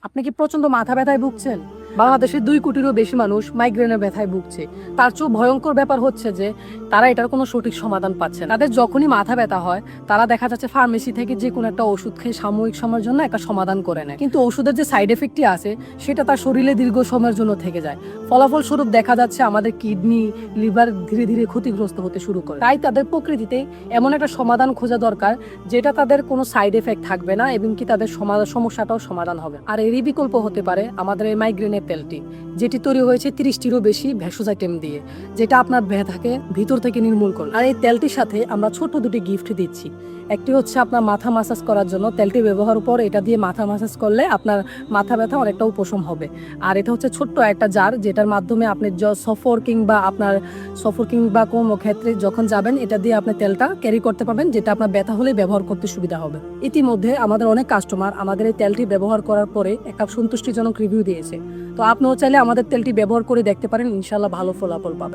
আপনি কি প্রচন্ড মাথা ব্যথায় ভুগছেন? বাংলাদেশে 2 কোটিরও বেশি মানুষ মাইগ্রেনের ব্যথায় ভুগছে। তার চেয়েও ভয়ঙ্কর ব্যাপার হচ্ছে যে তারা এটার কোনো সঠিক সমাধান পাচ্ছে না। তাদের যখনই মাথা ব্যথা হয় তারা দেখা যাচ্ছে ফার্মেসি থেকে যে কোনো একটা ওষুধ খেয়ে সাময়িক সময়ের জন্য একটা সমাধান করে নেয়, কিন্তু ওষুধের যে সাইড এফেক্টটি আছে সেটা তার শরীরে দীর্ঘ সময়ের জন্য থেকে যায়। ফলাফল স্বরূপ দেখা যাচ্ছে আমাদের কিডনি, লিভার ধীরে ধীরে ক্ষতিগ্রস্ত হতে শুরু করে। তাই তাদের প্রকৃতিতে এমন একটা সমাধান খোঁজা দরকার যেটা তাদের কোনো সাইড এফেক্ট থাকবে না এবং কি তাদের সমস্যাটাও সমাধান হবে। আর এরই বিকল্প হতে পারে আমাদের এই মাইগ্রেনের তেলটি, যেটি তৈরি হয়েছে 30টিরও বেশি ভেষজ আইটেম দিয়ে, যেটা আপনার ব্যথাকে ভিতর থেকে নির্মূল করে। আর এই তেলটির সাথে আমরা ছোট্ট দুটি গিফট দিচ্ছি। একটি হচ্ছে আপনার মাথা মাসাজ করার জন্য তেলটি ব্যবহার পর এটা দিয়ে মাথা মাসাজ করলে আপনার মাথা ব্যথা অনেকটা উপশম হবে। আর এটা হচ্ছে ছোট্ট একটা জার, যেটার মাধ্যমে আপনি সফর কিংবা কোনো ক্ষেত্রে যখন যাবেন এটা দিয়ে আপনি তেলটা ক্যারি করতে পারবেন, যেটা আপনার ব্যথা হলে ব্যবহার করতে সুবিধা হবে। ইতিমধ্যে আমাদের অনেক কাস্টমার আমাদের এই তেলটি ব্যবহার করার পরে একটা সন্তুষ্টিজনক রিভিউ দিয়েছে। তো আপনিও চাইলে আমাদের তেলটি ব্যবহার করে দেখতে পারেন, ইনশাল্লাহ ভালো ফলাফল পাবেন।